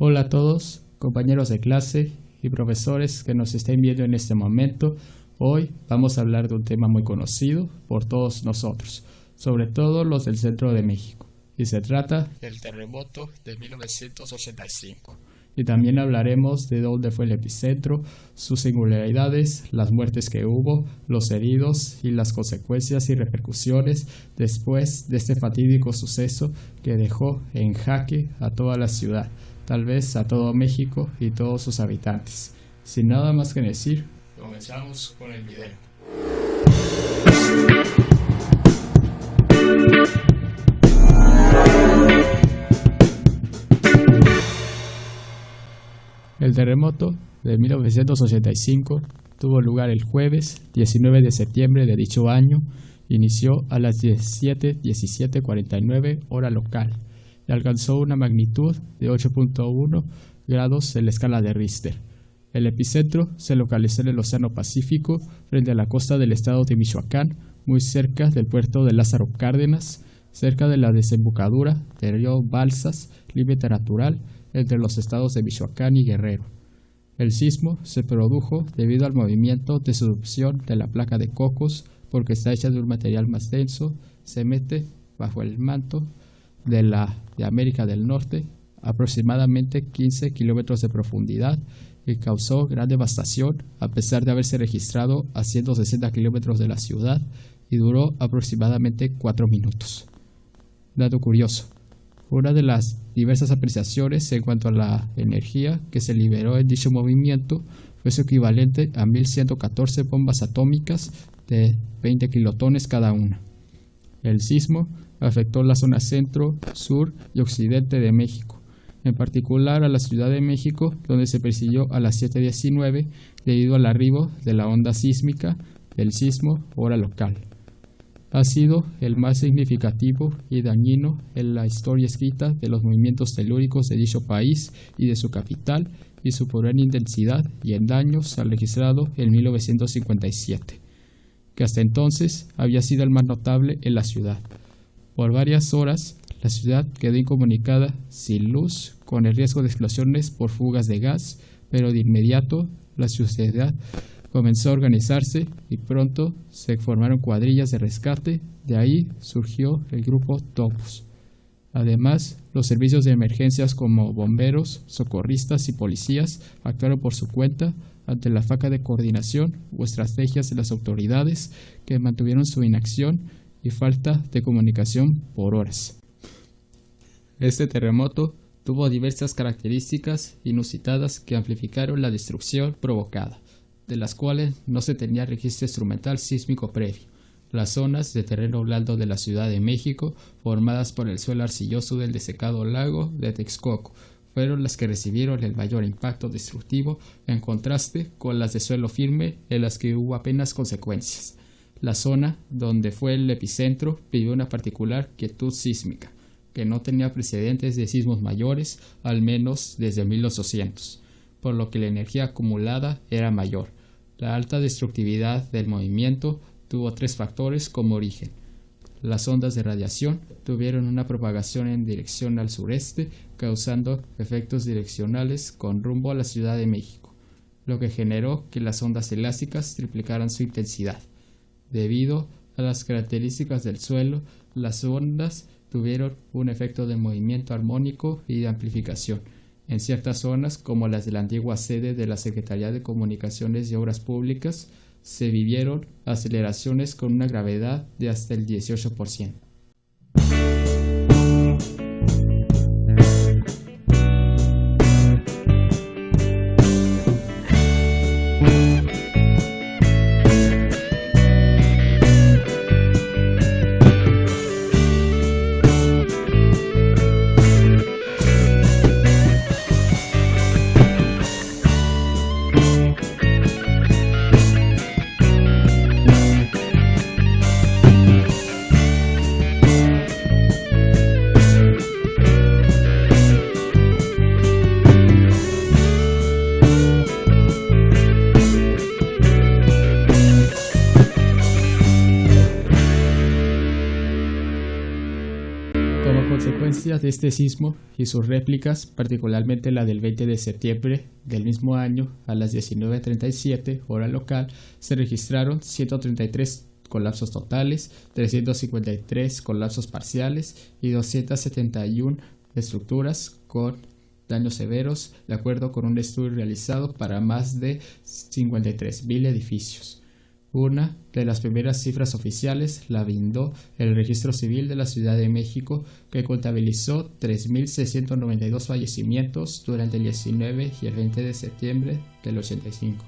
Hola a todos, compañeros de clase y profesores que nos estén viendo en este momento. Hoy vamos a hablar de un tema muy conocido por todos nosotros, sobre todo los del centro de México, y se trata del terremoto de 1985. Y también hablaremos de dónde fue el epicentro, sus singularidades, las muertes que hubo, los heridos y las consecuencias y repercusiones después de este fatídico suceso que dejó en jaque a toda la ciudad, tal vez a todo México y todos sus habitantes. Sin nada más que decir, comenzamos con el video. El terremoto de 1985 tuvo lugar el jueves 19 de septiembre de dicho año. Inició a las 17:49 hora local y alcanzó una magnitud de 8.1 grados en la escala de Richter. El epicentro se localizó en el Océano Pacífico, frente a la costa del estado de Michoacán, muy cerca del puerto de Lázaro Cárdenas, cerca de la desembocadura del río Balsas, límite natural entre los estados de Michoacán y Guerrero. El sismo se produjo debido al movimiento de subducción de la placa de Cocos, porque está hecha de un material más denso, se mete bajo el manto de América del Norte, aproximadamente 15 kilómetros de profundidad, y causó gran devastación a pesar de haberse registrado a 160 kilómetros de la ciudad y duró aproximadamente 4 minutos. Dato curioso: una de las diversas apreciaciones en cuanto a la energía que se liberó en dicho movimiento fue su equivalente a 1.114 bombas atómicas de 20 kilotones cada una. El sismo afectó la zona centro, sur y occidente de México, en particular a la Ciudad de México, donde se percibió a las 7:19 debido al arribo de la onda sísmica del sismo hora local. Ha sido el más significativo y dañino en la historia escrita de los movimientos telúricos de dicho país y de su capital, y superó en intensidad y en daños al registrado en 1957, que hasta entonces había sido el más notable en la ciudad. Por varias horas, la ciudad quedó incomunicada, sin luz, con el riesgo de explosiones por fugas de gas, pero de inmediato la sociedad comenzó a organizarse y pronto se formaron cuadrillas de rescate. De ahí surgió el grupo Topos. Además, los servicios de emergencias como bomberos, socorristas y policías actuaron por su cuenta ante la falta de coordinación o estrategias de las autoridades, que mantuvieron su inacción y falta de comunicación por horas. Este terremoto tuvo diversas características inusitadas que amplificaron la destrucción provocada, de las cuales no se tenía registro instrumental sísmico previo. Las zonas de terreno blando de la Ciudad de México, formadas por el suelo arcilloso del desecado lago de Texcoco, fueron las que recibieron el mayor impacto destructivo, en contraste con las de suelo firme, en las que hubo apenas consecuencias. La zona donde fue el epicentro vivió una particular quietud sísmica, que no tenía precedentes de sismos mayores, al menos desde 1800, por lo que la energía acumulada era mayor. La alta destructividad del movimiento tuvo 3 factores como origen. Las ondas de radiación tuvieron una propagación en dirección al sureste, causando efectos direccionales con rumbo a la Ciudad de México, lo que generó que las ondas elásticas triplicaran su intensidad. Debido a las características del suelo, las ondas tuvieron un efecto de movimiento armónico y de amplificación. En ciertas zonas, como las de la antigua sede de la Secretaría de Comunicaciones y Obras Públicas, se vivieron aceleraciones con una gravedad de hasta el 18%. de este sismo y sus réplicas, particularmente la del 20 de septiembre del mismo año a las 19:37 hora local, se registraron 133 colapsos totales, 353 colapsos parciales y 271 estructuras con daños severos, de acuerdo con un estudio realizado para más de 53.000 edificios. Una de las primeras cifras oficiales la brindó el Registro Civil de la Ciudad de México, que contabilizó 3.692 fallecimientos durante el 19 y el 20 de septiembre del 85.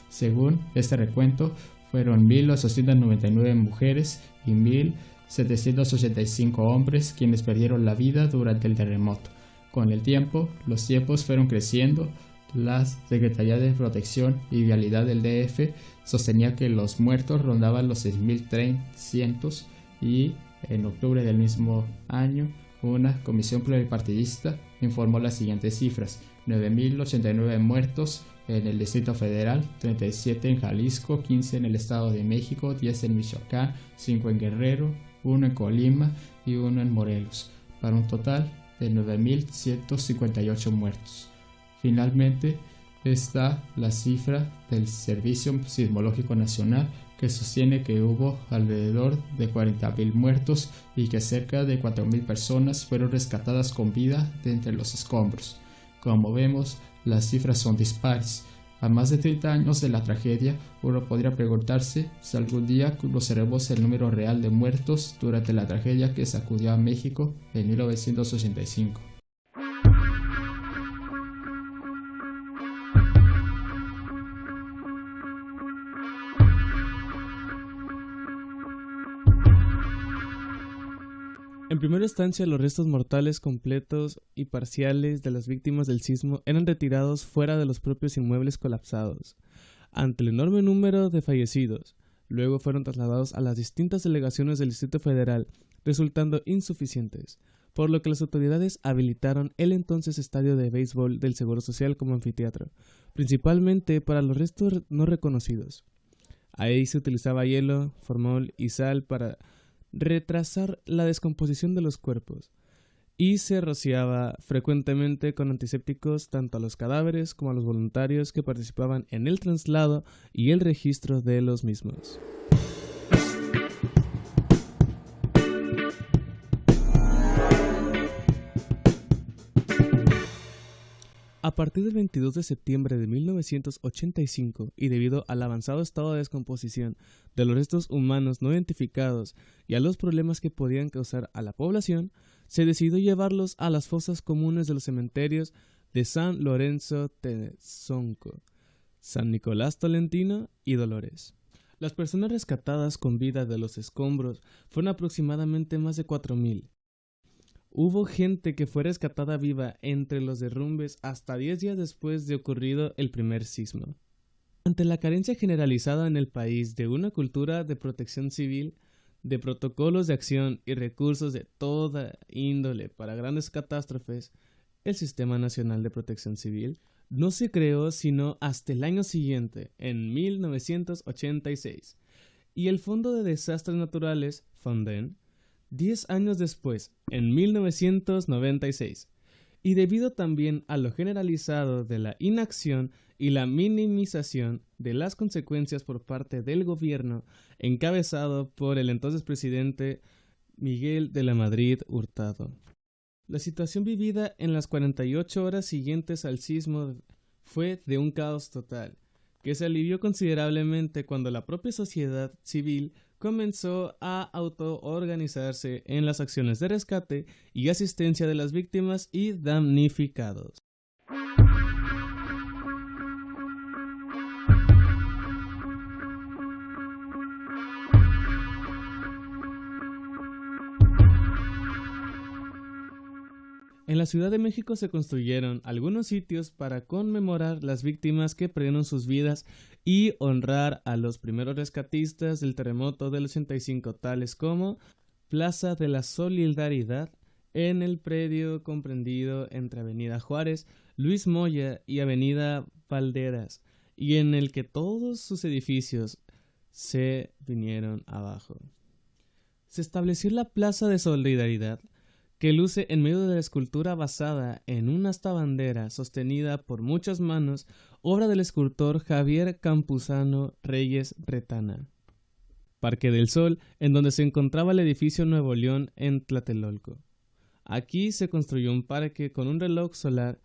Según este recuento, fueron 1.899 mujeres y 1.785 hombres quienes perdieron la vida durante el terremoto. Con el tiempo, los tiempos fueron creciendo. La Secretaría de Protección y Vialidad del DF sostenía que los muertos rondaban los 6.300 y en octubre del mismo año una comisión pluripartidista informó las siguientes cifras: 9.089 muertos en el Distrito Federal, 37 en Jalisco, 15 en el Estado de México, 10 en Michoacán, 5 en Guerrero, 1 en Colima y 1 en Morelos, para un total de 9.158 muertos. Finalmente está la cifra del Servicio Sismológico Nacional, que sostiene que hubo alrededor de 40.000 muertos y que cerca de 4.000 personas fueron rescatadas con vida de entre los escombros. Como vemos, las cifras son dispares. A más de 30 años de la tragedia, uno podría preguntarse si algún día conoceremos el número real de muertos durante la tragedia que sacudió a México en 1985. En primera instancia, los restos mortales completos y parciales de las víctimas del sismo eran retirados fuera de los propios inmuebles colapsados. Ante el enorme número de fallecidos, luego fueron trasladados a las distintas delegaciones del Distrito Federal, resultando insuficientes, por lo que las autoridades habilitaron el entonces estadio de béisbol del Seguro Social como anfiteatro, principalmente para los restos no reconocidos. Ahí se utilizaba hielo, formol y sal para retrasar la descomposición de los cuerpos, y se rociaba frecuentemente con antisépticos tanto a los cadáveres como a los voluntarios que participaban en el traslado y el registro de los mismos. A partir del 22 de septiembre de 1985, y debido al avanzado estado de descomposición de los restos humanos no identificados y a los problemas que podían causar a la población, se decidió llevarlos a las fosas comunes de los cementerios de San Lorenzo Tezonco, San Nicolás Tolentino y Dolores. Las personas rescatadas con vida de los escombros fueron aproximadamente más de 4.000. Hubo gente que fue rescatada viva entre los derrumbes hasta 10 días después de ocurrido el primer sismo. Ante la carencia generalizada en el país de una cultura de protección civil, de protocolos de acción y recursos de toda índole para grandes catástrofes, el Sistema Nacional de Protección Civil no se creó sino hasta el año siguiente, en 1986, y el Fondo de Desastres Naturales, FONDEN, 10 años después, en 1996, y debido también a lo generalizado de la inacción y la minimización de las consecuencias por parte del gobierno encabezado por el entonces presidente Miguel de la Madrid Hurtado. La situación vivida en las 48 horas siguientes al sismo fue de un caos total, que se alivió considerablemente cuando la propia sociedad civil comenzó a autoorganizarse en las acciones de rescate y asistencia de las víctimas y damnificados. En la Ciudad de México se construyeron algunos sitios para conmemorar las víctimas que perdieron sus vidas y honrar a los primeros rescatistas del terremoto del 85, tales como Plaza de la Solidaridad, en el predio comprendido entre Avenida Juárez, Luis Moya y Avenida Valderas, y en el que todos sus edificios se vinieron abajo. Se estableció la Plaza de Solidaridad, que luce en medio de la escultura basada en una asta bandera sostenida por muchas manos, obra del escultor Javier Campuzano Reyes Retana. Parque del Sol, en donde se encontraba el edificio Nuevo León en Tlatelolco. Aquí se construyó un parque con un reloj solar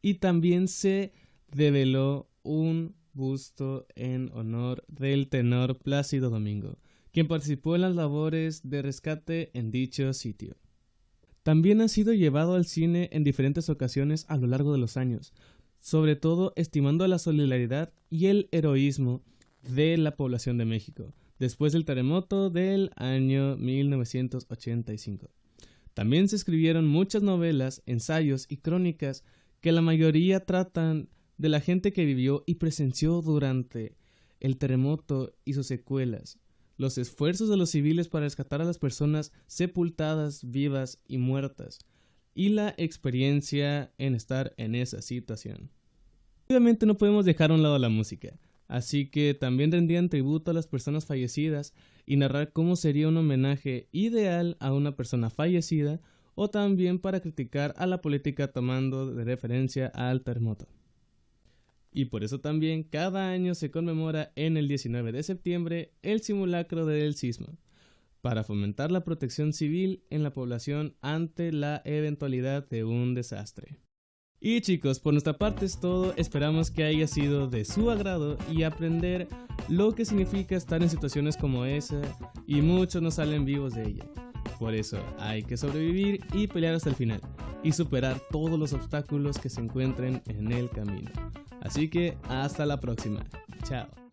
y también se develó un busto en honor del tenor Plácido Domingo, quien participó en las labores de rescate en dicho sitio. También ha sido llevado al cine en diferentes ocasiones a lo largo de los años, sobre todo estimando la solidaridad y el heroísmo de la población de México, después del terremoto del año 1985. También se escribieron muchas novelas, ensayos y crónicas que la mayoría tratan de la gente que vivió y presenció durante el terremoto y sus secuelas, los esfuerzos de los civiles para rescatar a las personas sepultadas, vivas y muertas, y la experiencia en estar en esa situación. Obviamente no podemos dejar a un lado la música, así que también rendían tributo a las personas fallecidas y narrar cómo sería un homenaje ideal a una persona fallecida, o también para criticar a la política tomando de referencia al terremoto. Y por eso también cada año se conmemora en el 19 de septiembre el simulacro del sismo, para fomentar la protección civil en la población ante la eventualidad de un desastre. Y chicos, por nuestra parte es todo, esperamos que haya sido de su agrado y aprender lo que significa estar en situaciones como esa, y muchos no salen vivos de ella. Por eso hay que sobrevivir y pelear hasta el final, y superar todos los obstáculos que se encuentren en el camino. Así que hasta la próxima. Chao.